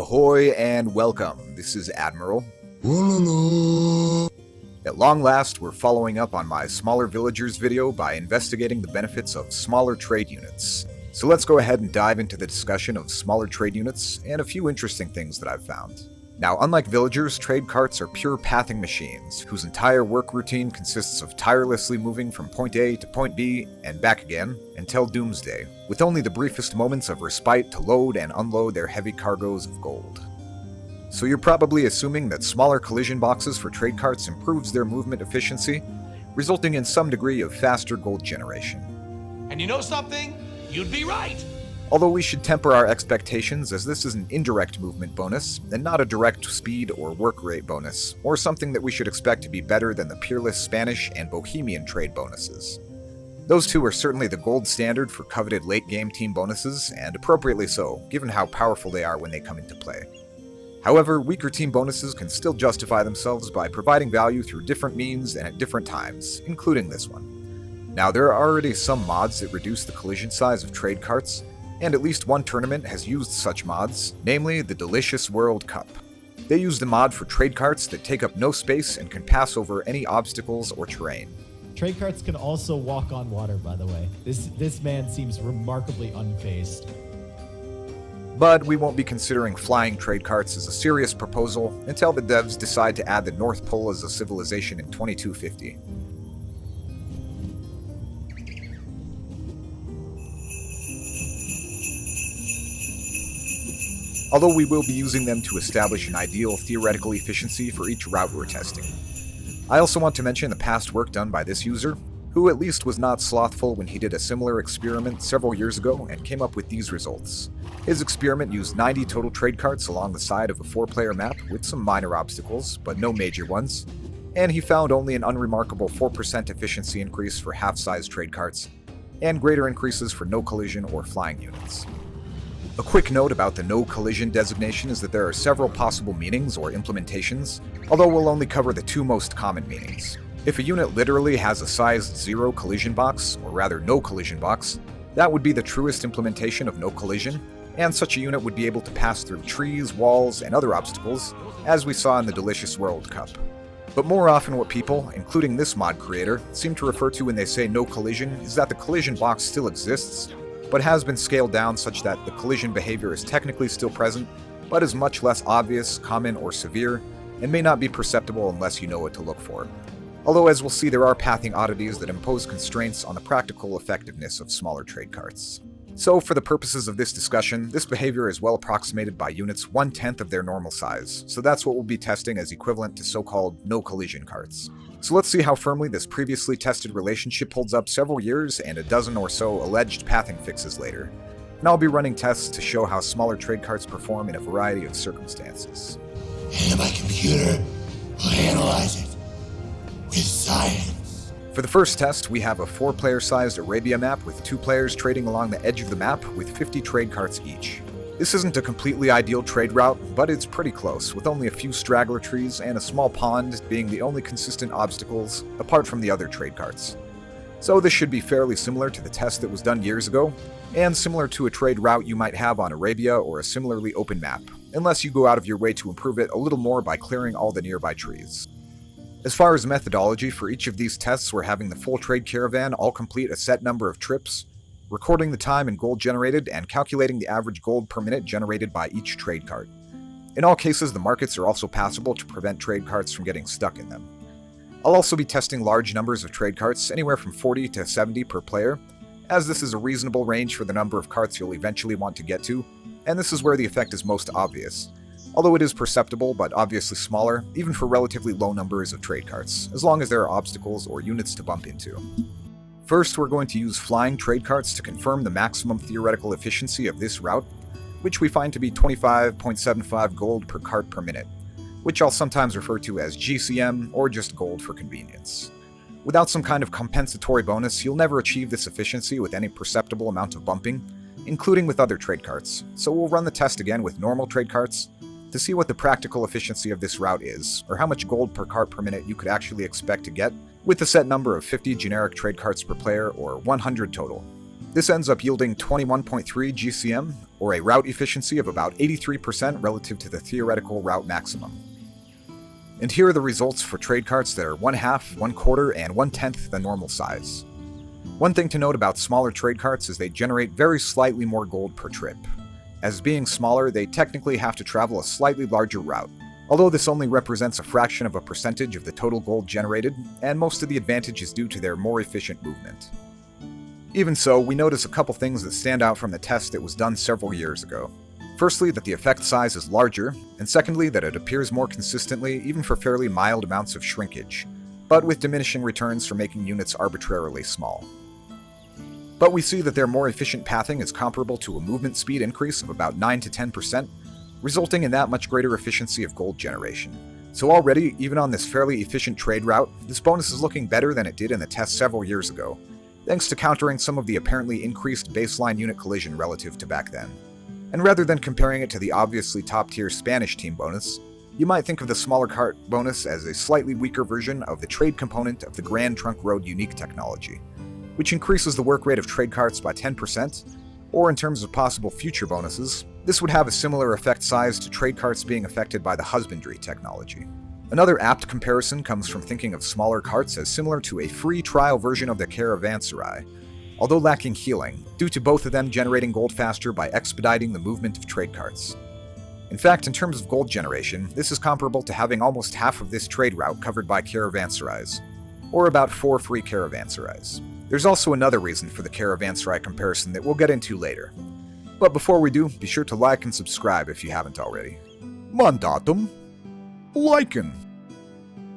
Ahoy and welcome, this is Admiral. At long last, we're following up on my Smaller Villagers video by investigating the benefits of smaller trade units. So let's go ahead and dive into the discussion of smaller trade units and a few interesting things that I've found. Now, unlike villagers, trade carts are pure pathing machines, whose entire work routine consists of tirelessly moving from point A to point B and back again until doomsday, with only the briefest moments of respite to load and unload their heavy cargoes of gold. So you're probably assuming that smaller collision boxes for trade carts improves their movement efficiency, resulting in some degree of faster gold generation. And you know something? You'd be right! Although we should temper our expectations, as this is an indirect movement bonus, and not a direct speed or work rate bonus, or something that we should expect to be better than the peerless Spanish and Bohemian trade bonuses. Those two are certainly the gold standard for coveted late-game team bonuses, and appropriately so, given how powerful they are when they come into play. However, weaker team bonuses can still justify themselves by providing value through different means and at different times, including this one. Now, there are already some mods that reduce the collision size of trade carts, and at least one tournament has used such mods, namely the Delicious World Cup. They used a mod for trade carts that take up no space and can pass over any obstacles or terrain. Trade carts can also walk on water, by the way. This man seems remarkably unfazed. But we won't be considering flying trade carts as a serious proposal until the devs decide to add the North Pole as a civilization in 2250. Although we will be using them to establish an ideal theoretical efficiency for each route we're testing. I also want to mention the past work done by this user, who at least was not slothful when he did a similar experiment several years ago and came up with these results. His experiment used 90 total trade carts along the side of a 4-player map with some minor obstacles, but no major ones, and he found only an unremarkable 4% efficiency increase for half-size trade carts, and greater increases for no collision or flying units. A quick note about the no collision designation is that there are several possible meanings or implementations, although we'll only cover the two most common meanings. If a unit literally has a size 0 collision box, or rather no collision box, that would be the truest implementation of no collision, and such a unit would be able to pass through trees, walls, and other obstacles, as we saw in the Delicious World Cup. But more often what people, including this mod creator, seem to refer to when they say no collision is that the collision box still exists, but has been scaled down such that the collision behavior is technically still present, but is much less obvious, common, or severe, and may not be perceptible unless you know what to look for. Although, as we'll see, there are pathing oddities that impose constraints on the practical effectiveness of smaller trade carts. So, for the purposes of this discussion, this behavior is well approximated by units 1/10 of their normal size, so that's what we'll be testing as equivalent to so-called no-collision carts. So let's see how firmly this previously tested relationship holds up several years and a dozen or so alleged pathing fixes later. And I'll be running tests to show how smaller trade carts perform in a variety of circumstances. And my computer will analyze it with science. For the first test, we have a 4-player sized Arabia map with 2 players trading along the edge of the map with 50 trade carts each. This isn't a completely ideal trade route, but it's pretty close, with only a few straggler trees and a small pond being the only consistent obstacles apart from the other trade carts. So this should be fairly similar to the test that was done years ago, and similar to a trade route you might have on Arabia or a similarly open map, unless you go out of your way to improve it a little more by clearing all the nearby trees. As far as methodology, for each of these tests we're having the full trade caravan all complete a set number of trips, recording the time and gold generated and calculating the average gold per minute generated by each trade cart. In all cases, the markets are also passable to prevent trade carts from getting stuck in them. I'll also be testing large numbers of trade carts, anywhere from 40 to 70 per player, as this is a reasonable range for the number of carts you'll eventually want to get to, and this is where the effect is most obvious. Although it is perceptible, but obviously smaller, even for relatively low numbers of trade carts, as long as there are obstacles or units to bump into. First, we're going to use flying trade carts to confirm the maximum theoretical efficiency of this route, which we find to be 25.75 gold per cart per minute, which I'll sometimes refer to as GCM or just gold for convenience. Without some kind of compensatory bonus, you'll never achieve this efficiency with any perceptible amount of bumping, including with other trade carts, so we'll run the test again with normal trade carts to see what the practical efficiency of this route is, or how much gold per cart per minute you could actually expect to get with a set number of 50 generic trade carts per player, or 100 total. This ends up yielding 21.3 GCM, or a route efficiency of about 83% relative to the theoretical route maximum. And here are the results for trade carts that are 1/2, 1/4, and 1/10 the normal size. One thing to note about smaller trade carts is they generate very slightly more gold per trip. As being smaller, they technically have to travel a slightly larger route, although this only represents a fraction of a percentage of the total gold generated, and most of the advantage is due to their more efficient movement. Even so, we notice a couple things that stand out from the test that was done several years ago. Firstly, that the effect size is larger, and secondly, that it appears more consistently even for fairly mild amounts of shrinkage, but with diminishing returns for making units arbitrarily small. But we see that their more efficient pathing is comparable to a movement speed increase of about 9 to 10%, resulting in that much greater efficiency of gold generation. So already, even on this fairly efficient trade route, this bonus is looking better than it did in the test several years ago, thanks to countering some of the apparently increased baseline unit collision relative to back then. And rather than comparing it to the obviously top-tier Spanish team bonus, you might think of the smaller cart bonus as a slightly weaker version of the trade component of the Grand Trunk Road unique technology, which increases the work rate of trade carts by 10%, or in terms of possible future bonuses, this would have a similar effect size to trade carts being affected by the husbandry technology. Another apt comparison comes from thinking of smaller carts as similar to a free trial version of the caravanserai, although lacking healing, due to both of them generating gold faster by expediting the movement of trade carts. In fact, in terms of gold generation, this is comparable to having almost half of this trade route covered by caravanserais, or about 4 free caravanserais. There's also another reason for the caravanserai comparison that we'll get into later. But before we do, be sure to like and subscribe if you haven't already. Mandatum, liking.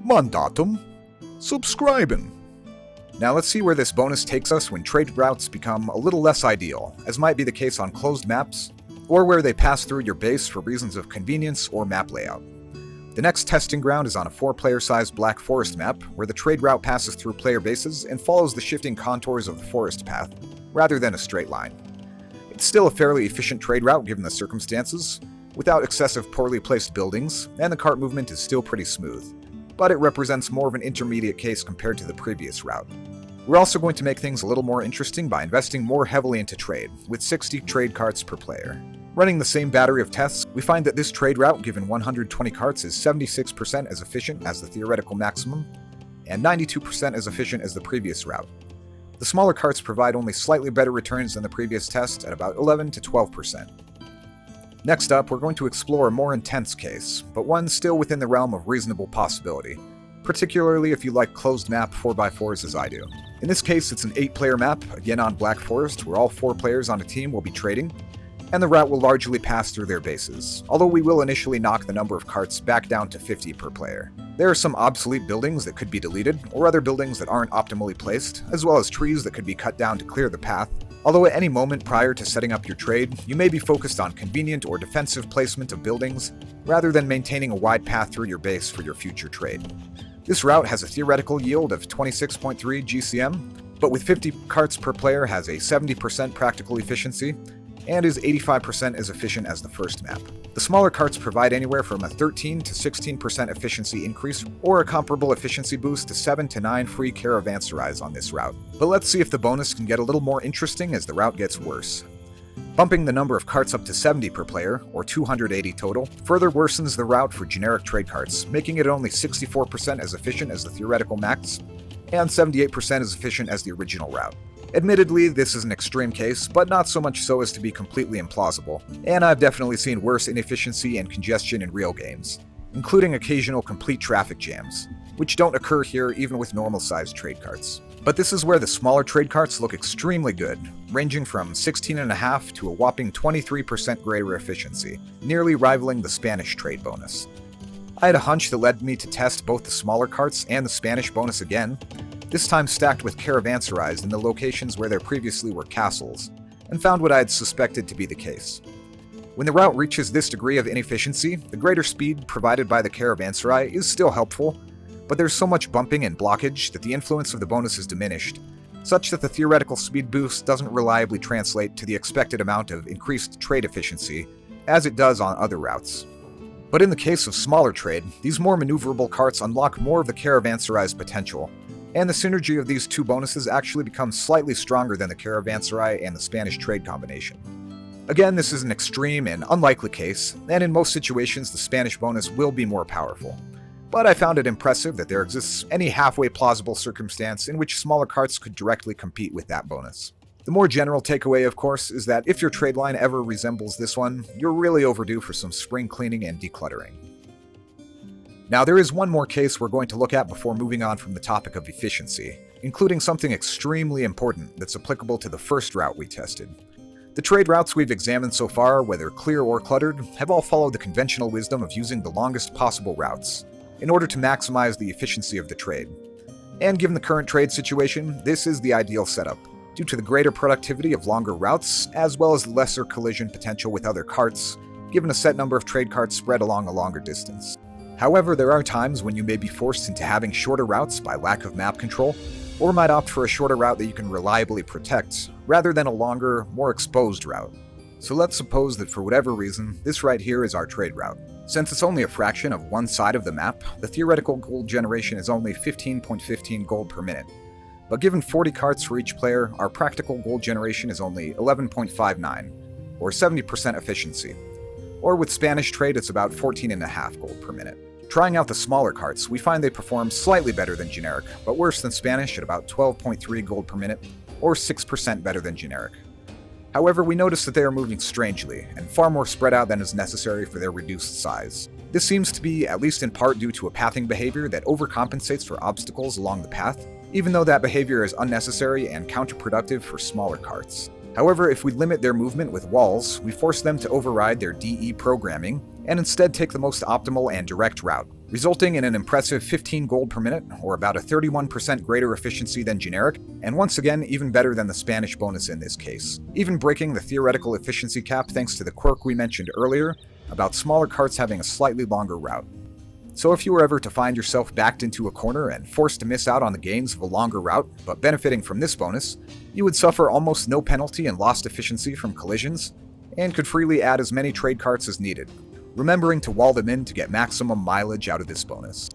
Mandatum, subscribing. Now let's see where this bonus takes us when trade routes become a little less ideal, as might be the case on closed maps, or where they pass through your base for reasons of convenience or map layout. The next testing ground is on a 4-player sized Black Forest map, where the trade route passes through player bases and follows the shifting contours of the forest path, rather than a straight line. It's still a fairly efficient trade route given the circumstances, without excessive poorly placed buildings, and the cart movement is still pretty smooth, but it represents more of an intermediate case compared to the previous route. We're also going to make things a little more interesting by investing more heavily into trade, with 60 trade carts per player. Running the same battery of tests, we find that this trade route given 120 carts is 76% as efficient as the theoretical maximum, and 92% as efficient as the previous route. The smaller carts provide only slightly better returns than the previous test at about 11 to 12%. Next up, we're going to explore a more intense case, but one still within the realm of reasonable possibility, particularly if you like closed map 4x4s as I do. In this case, it's an 8-player map, again on Black Forest, where all 4 players on a team will be trading, and the route will largely pass through their bases, although we will initially knock the number of carts back down to 50 per player. There are some obsolete buildings that could be deleted, or other buildings that aren't optimally placed, as well as trees that could be cut down to clear the path, although at any moment prior to setting up your trade, you may be focused on convenient or defensive placement of buildings, rather than maintaining a wide path through your base for your future trade. This route has a theoretical yield of 26.3 GCM, but with 50 carts per player has a 70% practical efficiency, and is 85% as efficient as the first map. The smaller carts provide anywhere from a 13 to 16% efficiency increase, or a comparable efficiency boost to 7 to 9 free caravanserais on this route. But let's see if the bonus can get a little more interesting as the route gets worse. Bumping the number of carts up to 70 per player, or 280 total, further worsens the route for generic trade carts, making it only 64% as efficient as the theoretical max, and 78% as efficient as the original route. Admittedly, this is an extreme case, but not so much so as to be completely implausible, and I've definitely seen worse inefficiency and congestion in real games, including occasional complete traffic jams, which don't occur here even with normal-sized trade carts. But this is where the smaller trade carts look extremely good, ranging from 16.5 to a whopping 23% greater efficiency, nearly rivaling the Spanish trade bonus. I had a hunch that led me to test both the smaller carts and the Spanish bonus again, this time stacked with caravanserais in the locations where there previously were castles, and found what I had suspected to be the case. When the route reaches this degree of inefficiency, the greater speed provided by the caravanserai is still helpful, but there's so much bumping and blockage that the influence of the bonus is diminished, such that the theoretical speed boost doesn't reliably translate to the expected amount of increased trade efficiency, as it does on other routes. But in the case of smaller trade, these more maneuverable carts unlock more of the caravanserai's potential, and the synergy of these two bonuses actually becomes slightly stronger than the caravanserai and the Spanish trade combination. Again, this is an extreme and unlikely case, and in most situations the Spanish bonus will be more powerful. But I found it impressive that there exists any halfway plausible circumstance in which smaller carts could directly compete with that bonus. The more general takeaway, of course, is that if your trade line ever resembles this one, you're really overdue for some spring cleaning and decluttering. Now, there is one more case we're going to look at before moving on from the topic of efficiency, including something extremely important that's applicable to the first route we tested. The trade routes we've examined so far, whether clear or cluttered, have all followed the conventional wisdom of using the longest possible routes in order to maximize the efficiency of the trade. And given the current trade situation, this is the ideal setup, due to the greater productivity of longer routes, as well as lesser collision potential with other carts, given a set number of trade carts spread along a longer distance. However, there are times when you may be forced into having shorter routes by lack of map control, or might opt for a shorter route that you can reliably protect, rather than a longer, more exposed route. So let's suppose that for whatever reason, this right here is our trade route. Since it's only a fraction of one side of the map, the theoretical gold generation is only 15.15 gold per minute. But given 40 carts for each player, our practical gold generation is only 11.59, or 70% efficiency. Or with Spanish trade, it's about 14.5 gold per minute. Trying out the smaller carts, we find they perform slightly better than generic, but worse than Spanish at about 12.3 gold per minute, or 6% better than generic. However, we notice that they are moving strangely, and far more spread out than is necessary for their reduced size. This seems to be, at least in part, due to a pathing behavior that overcompensates for obstacles along the path, even though that behavior is unnecessary and counterproductive for smaller carts. However, if we limit their movement with walls, we force them to override their DE programming, and instead take the most optimal and direct route, resulting in an impressive 15 gold per minute, or about a 31% greater efficiency than generic, and once again even better than the Spanish bonus in this case, even breaking the theoretical efficiency cap thanks to the quirk we mentioned earlier about smaller carts having a slightly longer route. So if you were ever to find yourself backed into a corner and forced to miss out on the gains of a longer route, but benefiting from this bonus, you would suffer almost no penalty and lost efficiency from collisions, and could freely add as many trade carts as needed, remembering to wall them in to get maximum mileage out of this bonus.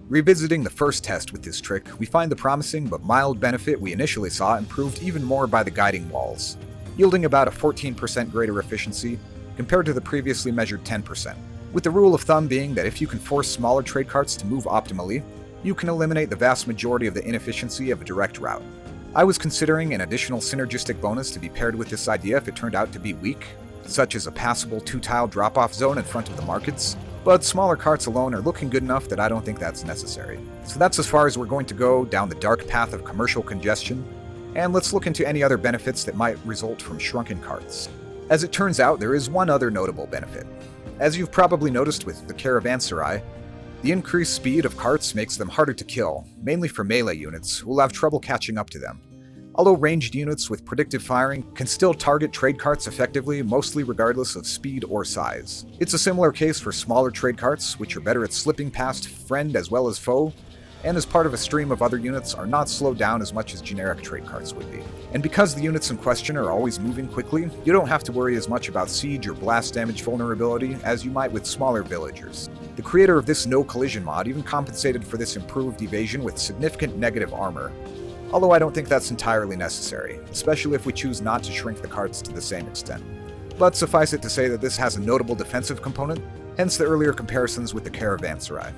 Revisiting the first test with this trick, we find the promising but mild benefit we initially saw improved even more by the guiding walls, yielding about a 14% greater efficiency compared to the previously measured 10%, with the rule of thumb being that if you can force smaller trade carts to move optimally, you can eliminate the vast majority of the inefficiency of a direct route. I was considering an additional synergistic bonus to be paired with this idea if it turned out to be weak, such as a passable 2-tile drop-off zone in front of the markets, but smaller carts alone are looking good enough that I don't think that's necessary. So that's as far as we're going to go down the dark path of commercial congestion, and let's look into any other benefits that might result from shrunken carts. As it turns out, there is one other notable benefit. As you've probably noticed with the caravanserai, the increased speed of carts makes them harder to kill, mainly for melee units who will have trouble catching up to them. Although ranged units with predictive firing can still target trade carts effectively, mostly regardless of speed or size. It's a similar case for smaller trade carts, which are better at slipping past friend as well as foe, and as part of a stream of other units are not slowed down as much as generic trade carts would be. And because the units in question are always moving quickly, you don't have to worry as much about siege or blast damage vulnerability as you might with smaller villagers. The creator of this no collision mod even compensated for this improved evasion with significant negative armor, although I don't think that's entirely necessary, especially if we choose not to shrink the carts to the same extent. But suffice it to say that this has a notable defensive component, hence the earlier comparisons with the caravanserai.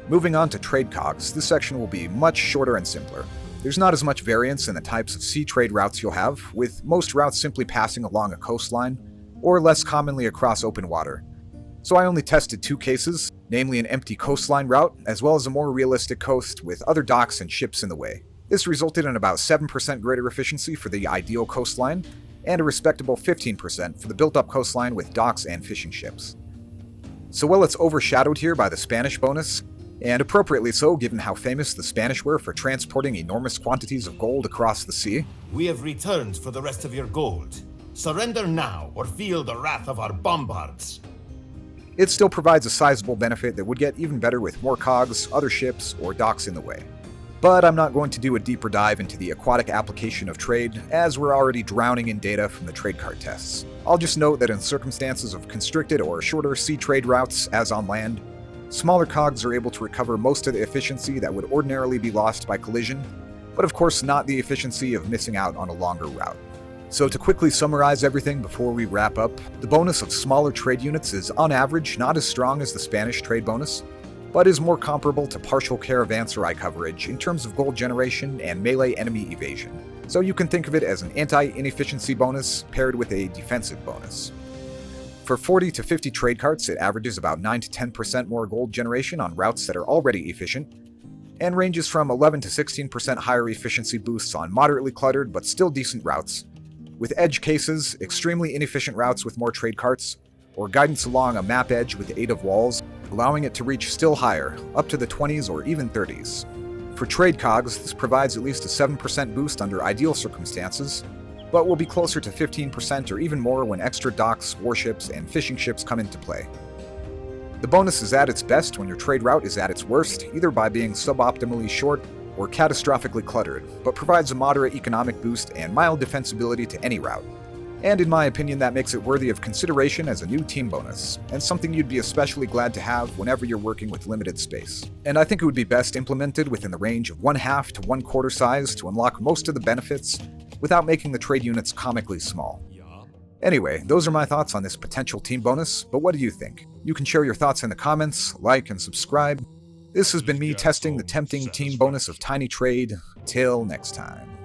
Moving on to trade cogs, this section will be much shorter and simpler. There's not as much variance in the types of sea trade routes you'll have, with most routes simply passing along a coastline, or less commonly across open water. So I only tested 2 cases, namely an empty coastline route, as well as a more realistic coast with other docks and ships in the way. This resulted in about 7% greater efficiency for the ideal coastline, and a respectable 15% for the built-up coastline with docks and fishing ships. So while it's overshadowed here by the Spanish bonus, and appropriately so given how famous the Spanish were for transporting enormous quantities of gold across the sea, We have returned for the rest of your gold. Surrender now, or feel the wrath of our bombards. it still provides a sizable benefit that would get even better with more cogs, other ships, or docks in the way. But I'm not going to do a deeper dive into the aquatic application of trade, as we're already drowning in data from the trade cart tests. I'll just note that in circumstances of constricted or shorter sea trade routes, as on land, Smaller cogs are able to recover most of the efficiency that would ordinarily be lost by collision, but of course not the efficiency of missing out on a longer route. So to quickly summarize everything before we wrap up, the bonus of smaller trade units is on average not as strong as the Spanish trade bonus, but is more comparable to partial caravanserai coverage in terms of gold generation and melee enemy evasion. So you can think of it as an anti-inefficiency bonus paired with a defensive bonus. For 40 to 50 trade carts, it averages about 9 to 10% more gold generation on routes that are already efficient, and ranges from 11 to 16% higher efficiency boosts on moderately cluttered but still decent routes, with edge cases, extremely inefficient routes with more trade carts, or guidance along a map edge with the aid of walls, allowing it to reach still higher, up to the 20s or even 30s. For trade cogs, this provides at least a 7% boost under ideal circumstances, but will be closer to 15% or even more when extra docks, warships, and fishing ships come into play. The bonus is at its best when your trade route is at its worst, either by being suboptimally short or catastrophically cluttered, but provides a moderate economic boost and mild defensibility to any route. And in my opinion, that makes it worthy of consideration as a new team bonus, and something you'd be especially glad to have whenever you're working with limited space. And I think it would be best implemented within the range of 1/2 to 1/4 size to unlock most of the benefits without making the trade units comically small. Anyway, those are my thoughts on this potential team bonus, but what do you think? You can share your thoughts in the comments, like, and subscribe. This has been me testing the tempting team bonus of Tiny Trade. Till next time.